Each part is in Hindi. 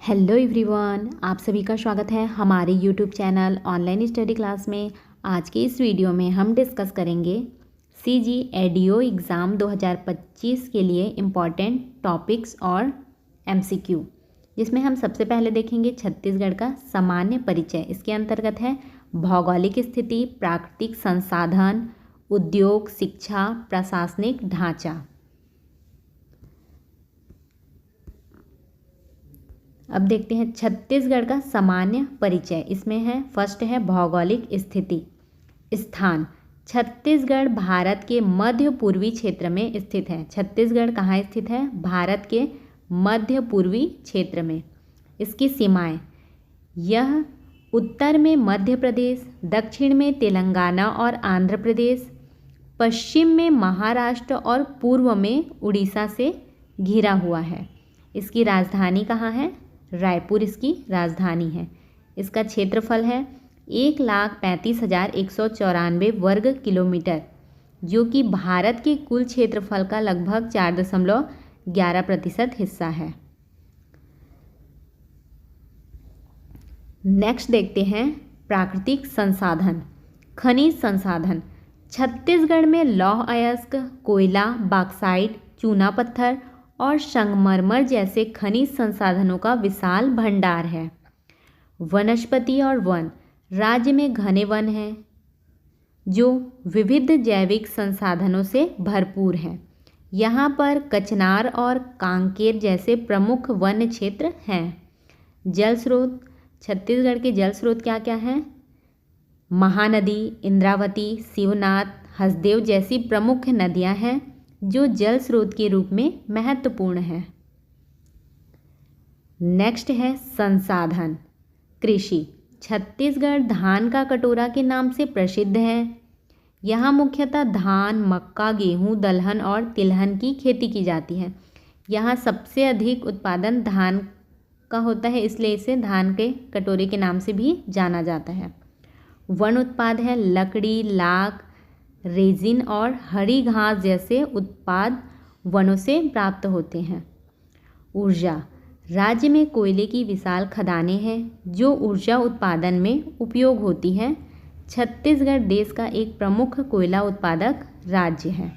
हेलो एवरीवन, आप सभी का स्वागत है हमारे YouTube channel online study class में। आज के इस वीडियो में हम डिस्कस करेंगे सीजी एडीओ एग्ज़ाम 2025 के लिए इम्पॉर्टेंट टॉपिक्स और एमसीक्यू, जिसमें हम सबसे पहले देखेंगे छत्तीसगढ़ का सामान्य परिचय। इसके अंतर्गत है भौगोलिक स्थिति, प्राकृतिक संसाधन, उद्योग, शिक्षा, प्रशासनिक ढांचा। अब देखते हैं छत्तीसगढ़ का सामान्य परिचय। इसमें है फर्स्ट है भौगोलिक स्थिति। स्थान, छत्तीसगढ़ भारत के मध्य पूर्वी क्षेत्र में स्थित है। छत्तीसगढ़ कहाँ स्थित है? भारत के मध्य पूर्वी क्षेत्र में। इसकी सीमाएं, यह उत्तर में मध्य प्रदेश, दक्षिण में तेलंगाना और आंध्र प्रदेश, पश्चिम में महाराष्ट्र और पूर्व में उड़ीसा से घिरा हुआ है। इसकी राजधानी कहाँ है? रायपुर इसकी राजधानी है। इसका क्षेत्रफल है 1,35,194 वर्ग किलोमीटर, जो कि भारत के कुल क्षेत्रफल का लगभग 4.11% हिस्सा है। नेक्स्ट देखते हैं प्राकृतिक संसाधन। खनिज संसाधन, छत्तीसगढ़ में लौह अयस्क, कोयला, बॉक्साइट, चूना पत्थर और संगमरमर जैसे खनिज संसाधनों का विशाल भंडार है। वनस्पति और वन, राज्य में घने वन हैं जो विविध जैविक संसाधनों से भरपूर हैं। यहाँ पर कचनार और कांकेर जैसे प्रमुख वन क्षेत्र हैं। जल स्रोत, छत्तीसगढ़ के जल स्रोत क्या क्या हैं? महानदी, इंद्रावती, शिवनाथ, हसदेव जैसी प्रमुख नदियाँ हैं जो जल स्रोत के रूप में महत्वपूर्ण है। नेक्स्ट है संसाधन। कृषि, छत्तीसगढ़ धान का कटोरा के नाम से प्रसिद्ध है। यहाँ मुख्यतः धान, मक्का, गेहूँ, दलहन और तिलहन की खेती की जाती है। यहाँ सबसे अधिक उत्पादन धान का होता है, इसलिए इसे धान के कटोरे के नाम से भी जाना जाता है। वन उत्पाद है लकड़ी, लाख, रेजिन और हरी घास जैसे उत्पाद वनों से प्राप्त होते हैं। ऊर्जा, राज्य में कोयले की विशाल खदानें हैं जो ऊर्जा उत्पादन में उपयोग होती हैं। छत्तीसगढ़ देश का एक प्रमुख कोयला उत्पादक राज्य है।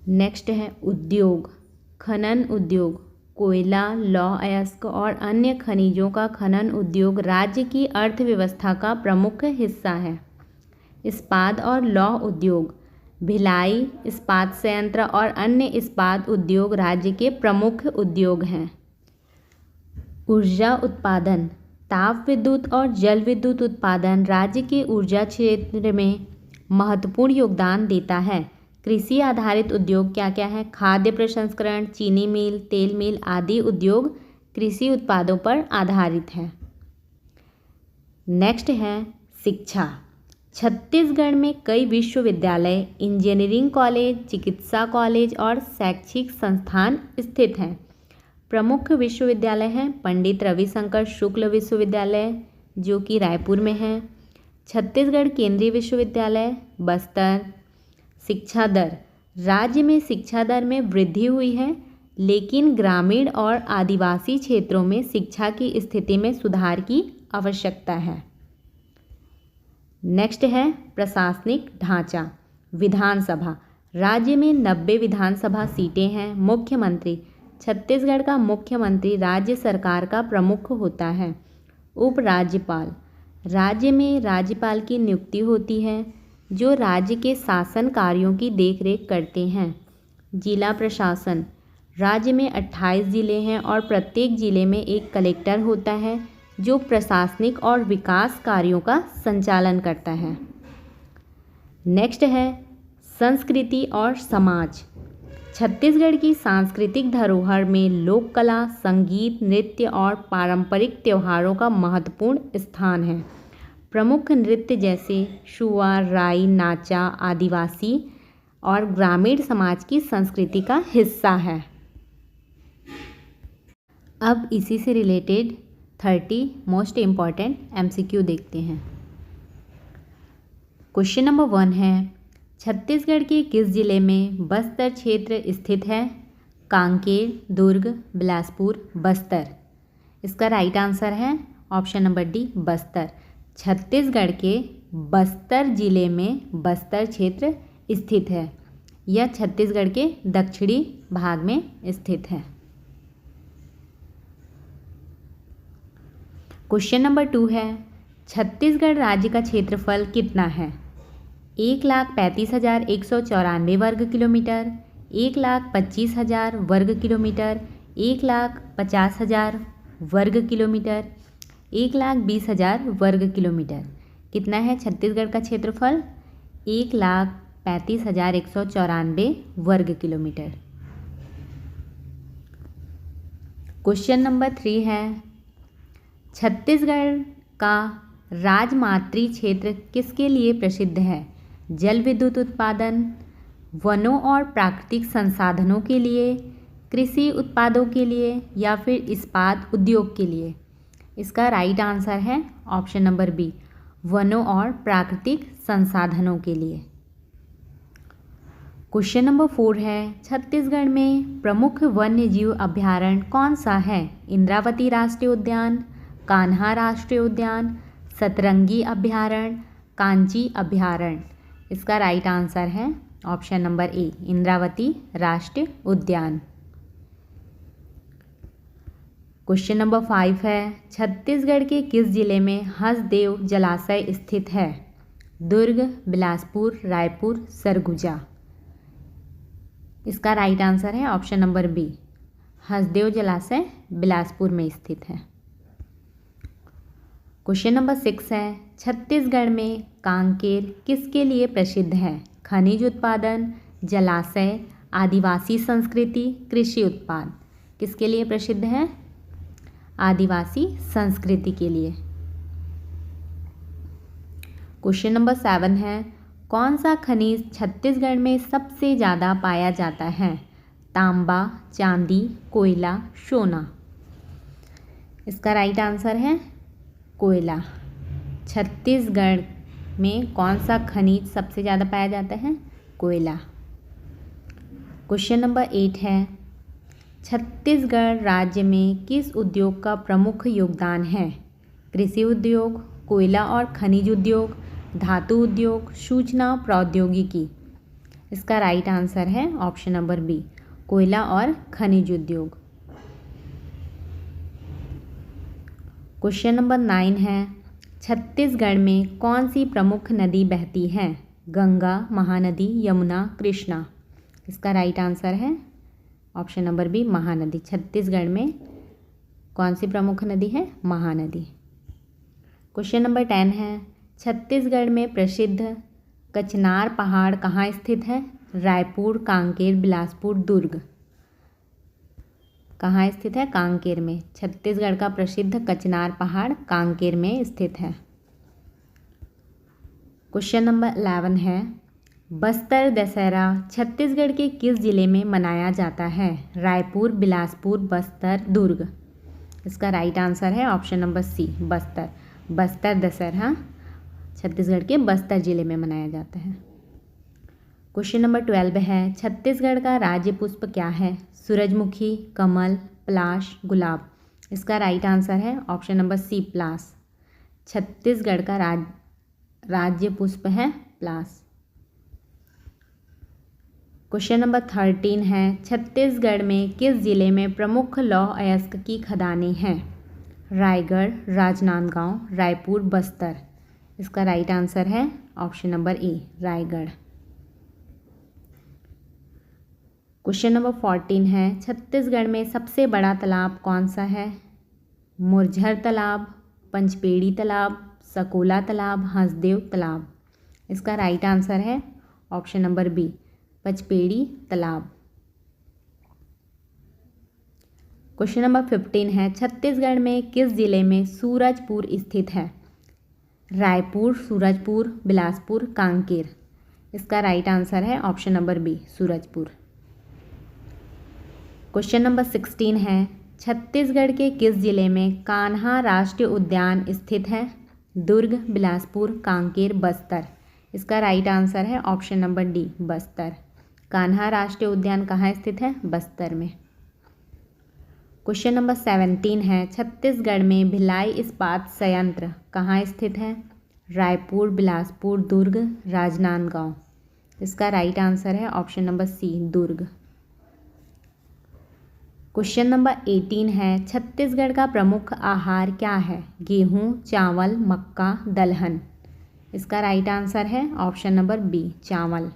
नेक्स्ट है उद्योग। खनन उद्योग, कोयला, लौह अयस्क और अन्य खनिजों का खनन उद्योग राज्य की अर्थव्यवस्था का प्रमुख हिस्सा है। इस्पात और लौह उद्योग, भिलाई, इस्पात संयंत्र और अन्य इस्पात उद्योग राज्य के प्रमुख उद्योग हैं। ऊर्जा उत्पादन, ताप विद्युत और जल विद्युत उत्पादन राज्य के ऊर्जा क्षेत्र में महत्वपूर्ण योगदान देता है। कृषि आधारित उद्योग क्या क्या है? खाद्य प्रसंस्करण, चीनी मिल, तेल मिल आदि उद्योग कृषि उत्पादों पर आधारित है। नेक्स्ट है शिक्षा। छत्तीसगढ़ में कई विश्वविद्यालय, इंजीनियरिंग कॉलेज, चिकित्सा कॉलेज और शैक्षिक संस्थान स्थित हैं। प्रमुख विश्वविद्यालय हैं पंडित रविशंकर शुक्ल विश्वविद्यालय जो कि रायपुर में है, छत्तीसगढ़ केंद्रीय विश्वविद्यालय बस्तर। शिक्षा दर, राज्य में शिक्षा दर में वृद्धि हुई है, लेकिन ग्रामीण और आदिवासी क्षेत्रों में शिक्षा की स्थिति में सुधार की आवश्यकता है। नेक्स्ट है प्रशासनिक ढांचा। विधानसभा, राज्य में 90 विधानसभा सीटें हैं। मुख्यमंत्री, छत्तीसगढ़ का मुख्यमंत्री राज्य सरकार का प्रमुख होता है। उपराज्यपाल, राज्य में राज्यपाल की नियुक्ति होती है जो राज्य के शासन कार्यों की देखरेख करते हैं। जिला प्रशासन, राज्य में 28 ज़िले हैं और प्रत्येक ज़िले में एक कलेक्टर होता है जो प्रशासनिक और विकास कार्यों का संचालन करता है। नेक्स्ट है संस्कृति और समाज। छत्तीसगढ़ की सांस्कृतिक धरोहर में लोक कला, संगीत, नृत्य और पारंपरिक त्योहारों का महत्वपूर्ण स्थान है। प्रमुख नृत्य जैसे शुआ, राई, नाचा आदिवासी और ग्रामीण समाज की संस्कृति का हिस्सा है। अब इसी से रिलेटेड 30 मोस्ट इम्पॉर्टेंट एमसीक्यू देखते हैं। क्वेश्चन नंबर 1 है छत्तीसगढ़ के किस जिले में बस्तर क्षेत्र स्थित है? कांकेर, दुर्ग, बिलासपुर, बस्तर। इसका राइट आंसर है option number D, Bastar. Chhattisgarh के बस्तर जिले में बस्तर क्षेत्र स्थित है। यह छत्तीसगढ़ के दक्षिणी भाग में स्थित है। क्वेश्चन नंबर 2 है, छत्तीसगढ़ राज्य का क्षेत्रफल कितना है? 1,35,194 वर्ग किलोमीटर, 1,25,000 वर्ग किलोमीटर, 1,50,000 वर्ग किलोमीटर, 1,20,000 वर्ग किलोमीटर। कितना है छत्तीसगढ़ का क्षेत्रफल? 1,35,194 वर्ग किलोमीटर। क्वेश्चन नंबर 3 है, छत्तीसगढ़ का राजमातृ क्षेत्र किसके लिए प्रसिद्ध है? जल विद्युत उत्पादन, वनों और प्राकृतिक संसाधनों के लिए, कृषि उत्पादों के लिए या फिर इस्पात उद्योग के लिए? इसका राइट आंसर है ऑप्शन नंबर बी, वनों और प्राकृतिक संसाधनों के लिए। क्वेश्चन नंबर 4 है, छत्तीसगढ़ में प्रमुख वन्य जीव अभयारण्य कौन सा है? इंद्रावती राष्ट्रीय उद्यान, कान्हा राष्ट्रीय उद्यान, सतरंगी अभयारण्य, कांची अभयारण्य। इसका राइट आंसर है ऑप्शन नंबर ए, इंद्रावती राष्ट्रीय उद्यान। क्वेश्चन नंबर 5 है, छत्तीसगढ़ के किस जिले में हसदेव जलाशय स्थित है? दुर्ग, बिलासपुर, रायपुर, सरगुजा। इसका राइट आंसर है ऑप्शन नंबर बी, हसदेव जलाशय बिलासपुर में स्थित है। क्वेश्चन नंबर 6 है, छत्तीसगढ़ में कांकेर किसके लिए प्रसिद्ध है? खनिज उत्पादन, जलाशय, आदिवासी संस्कृति, कृषि उत्पाद। किसके लिए प्रसिद्ध है? आदिवासी संस्कृति के लिए। क्वेश्चन नंबर 7 है, कौन सा खनिज छत्तीसगढ़ में सबसे ज़्यादा पाया जाता है? तांबा, चांदी, कोयला, सोना। इसका राइट आंसर है कोयला। छत्तीसगढ़ में कौन सा खनिज सबसे ज़्यादा पाया जाता है? कोयला। क्वेश्चन नंबर 8 है, छत्तीसगढ़ राज्य में किस उद्योग का प्रमुख योगदान है? कृषि उद्योग, कोयला और खनिज उद्योग, धातु उद्योग, सूचना प्रौद्योगिकी। इसका राइट आंसर है ऑप्शन नंबर बी, कोयला और खनिज उद्योग। क्वेश्चन नंबर 9 है, छत्तीसगढ़ में कौन सी प्रमुख नदी बहती है? गंगा, महानदी, यमुना, कृष्णा। इसका राइट आंसर है option number B, Mahanadi. Chhattisgarh में कौन सी प्रमुख नदी है? महानदी। क्वेश्चन नंबर 10 है, छत्तीसगढ़ में प्रसिद्ध कचनार पहाड़ कहाँ स्थित है? रायपुर, कांकेर, बिलासपुर, दुर्ग। कहाँ स्थित है? कांकेर में। छत्तीसगढ़ का प्रसिद्ध कचनार पहाड़ कांकेर में स्थित है। क्वेश्चन नंबर 11 है, बस्तर दशहरा छत्तीसगढ़ के किस जिले में मनाया जाता है? रायपुर, बिलासपुर, बस्तर, दुर्ग। इसका राइट आंसर है option number C, Bastar. Bastar Dussehra Chhattisgarh के बस्तर जिले में मनाया जाता है। क्वेश्चन नंबर 12 है, छत्तीसगढ़ का राज्य पुष्प क्या है? सूरजमुखी, कमल, पलाश, गुलाब। इसका राइट आंसर है ऑप्शन नंबर सी, पलाश। छत्तीसगढ़ का राज्य पुष्प है पलाश। क्वेश्चन नंबर 13 है, छत्तीसगढ़ में किस जिले में प्रमुख लौह अयस्क की खदानें हैं? रायगढ़, राजनांदगांव, रायपुर, बस्तर। इसका राइट आंसर है option number A, Raigarh. Question number 14 है, छत्तीसगढ़ में सबसे बड़ा तालाब कौन सा है? मुरझर तालाब, पंचपेड़ी तालाब, सकोला तालाब, हंसदेव तालाब। इसका राइट आंसर है ऑप्शन नंबर बी, पंचपेड़ी तालाब। क्वेश्चन नंबर 15 है, छत्तीसगढ़ में किस जिले में सूरजपुर स्थित है? रायपुर, सूरजपुर, बिलासपुर, कांकेर। इसका राइट आंसर है option number B, Surajpur. Question number 16 है, छत्तीसगढ़ के किस जिले में कान्हा राष्ट्रीय उद्यान स्थित है? दुर्ग, बिलासपुर, कांकेर, बस्तर। इसका राइट आंसर है option number D, Bastar. Kanha राष्ट्रीय उद्यान कहाँ स्थित है? बस्तर में। क्वेश्चन नंबर 17 है, छत्तीसगढ़ में भिलाई इस्पात संयंत्र कहाँ स्थित है? रायपुर, बिलासपुर, दुर्ग, राजनांदगांव। इसका राइट आंसर है ऑप्शन नंबर सी, दुर्ग। क्वेश्चन नंबर 18 है, छत्तीसगढ़ का प्रमुख आहार क्या है? गेहूँ, चावल, मक्का, दलहन। इसका राइट आंसर है ऑप्शन नंबर बी, चावल।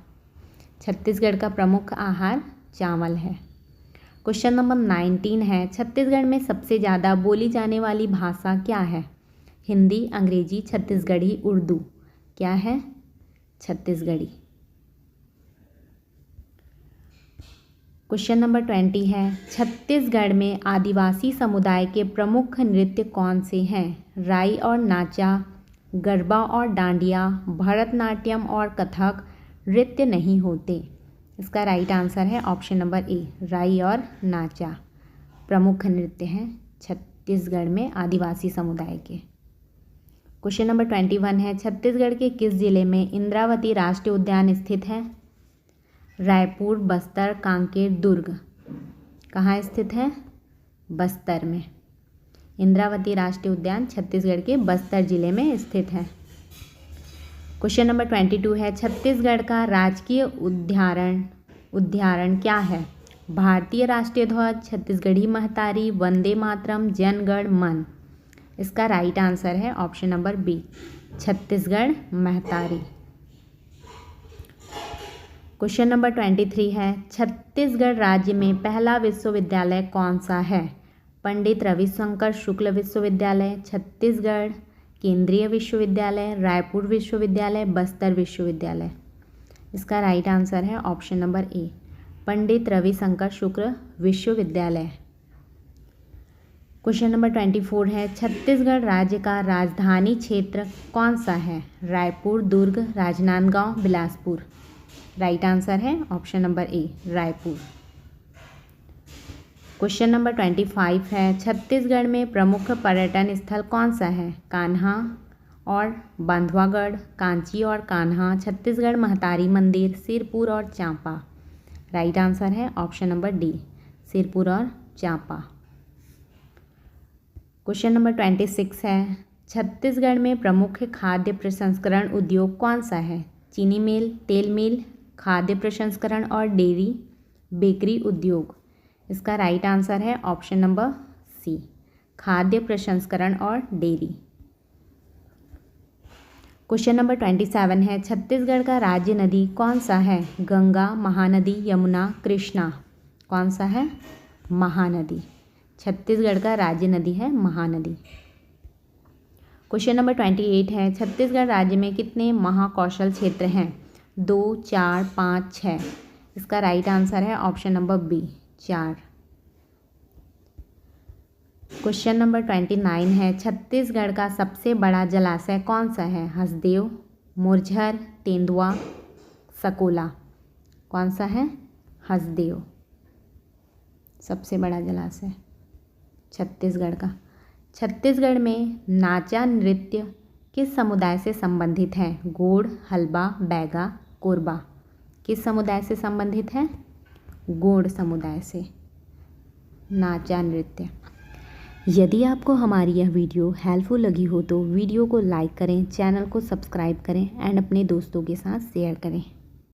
छत्तीसगढ़ का प्रमुख आहार चावल है। क्वेश्चन नंबर 19 है, छत्तीसगढ़ में सबसे ज़्यादा बोली जाने वाली भाषा क्या है? हिंदी, अंग्रेजी, छत्तीसगढ़ी, उर्दू। क्या है? छत्तीसगढ़ी। क्वेश्चन नंबर 20 है, छत्तीसगढ़ में आदिवासी समुदाय के प्रमुख नृत्य कौन से हैं? राई और नाचा, गरबा और डांडिया, भरतनाट्यम और कथक, नृत्य नहीं होते। इसका राइट आंसर है ऑप्शन नंबर ए, राई और नाचा प्रमुख नृत्य हैं छत्तीसगढ़ में आदिवासी समुदाय के। क्वेश्चन नंबर 21 है, छत्तीसगढ़ के किस जिले में इंद्रावती राष्ट्रीय उद्यान स्थित है? रायपुर, बस्तर, कांकेर, दुर्ग। कहाँ स्थित है? बस्तर में। इंद्रावती राष्ट्रीय उद्यान छत्तीसगढ़ के बस्तर जिले में स्थित है। क्वेश्चन नंबर 22 है, छत्तीसगढ़ का राजकीय उद्यान क्या है? भारतीय राष्ट्रीय ध्वज, छत्तीसगढ़ी महतारी, वंदे मातरम, जनगण मन। इसका राइट आंसर है ऑप्शन नंबर बी, छत्तीसगढ़ महतारी। क्वेश्चन नंबर 23 है, छत्तीसगढ़ राज्य में पहला विश्वविद्यालय कौन सा है? पंडित रविशंकर शुक्ल विश्वविद्यालय, छत्तीसगढ़ केंद्रीय विश्वविद्यालय, रायपुर विश्वविद्यालय, बस्तर विश्वविद्यालय। इसका राइट आंसर है option number A, Pandit Ravishankar Shukla विश्वविद्यालय। क्वेश्चन नंबर 24 है, छत्तीसगढ़ राज्य का राजधानी क्षेत्र कौन सा है? रायपुर, दुर्ग, राजनांदगांव, बिलासपुर। राइट आंसर है option number A, Raipur. Question number 25 है, छत्तीसगढ़ में प्रमुख पर्यटन स्थल कौन सा है? कान्हा और बांधवागढ़, कांची और कान्हा, छत्तीसगढ़ महतारी मंदिर, सिरपुर और चांपा। राइट आंसर है ऑप्शन नंबर डी, सिरपुर और चांपा। क्वेश्चन नंबर 26 है, छत्तीसगढ़ में प्रमुख खाद्य प्रसंस्करण उद्योग कौन सा है? चीनी मिल, तेल मिल, खाद्य प्रसंस्करण और डेयरी बेकरी उद्योग। इसका राइट आंसर है ऑप्शन नंबर सी, खाद्य प्रसंस्करण और डेयरी। क्वेश्चन नंबर 27 है, छत्तीसगढ़ का राज्य नदी कौन सा है? गंगा, महानदी, यमुना, कृष्णा। कौन सा है? महानदी। छत्तीसगढ़ का राज्य नदी है महानदी। क्वेश्चन नंबर 28 है, छत्तीसगढ़ राज्य में कितने महाकौशल क्षेत्र हैं? 2, 4, 5, 6। इसका राइट आंसर है option number B, 4। Question number 29 है, छत्तीसगढ़ का सबसे बड़ा जलाशय कौन सा है? हसदेव, मुरझर, तेंदुआ, सकोला। कौन सा है? हसदेव सबसे बड़ा जलाशय छत्तीसगढ़ का। छत्तीसगढ़ में नाचा नृत्य किस समुदाय से संबंधित है? गोंड, हल्बा, बैगा, कोरबा। किस समुदाय से संबंधित है? गोंड समुदाय से नाचा नृत्य। यदि आपको हमारी यह वीडियो हेल्पफुल लगी हो तो वीडियो को लाइक करें, चैनल को सब्सक्राइब करें एंड अपने दोस्तों के साथ शेयर करें।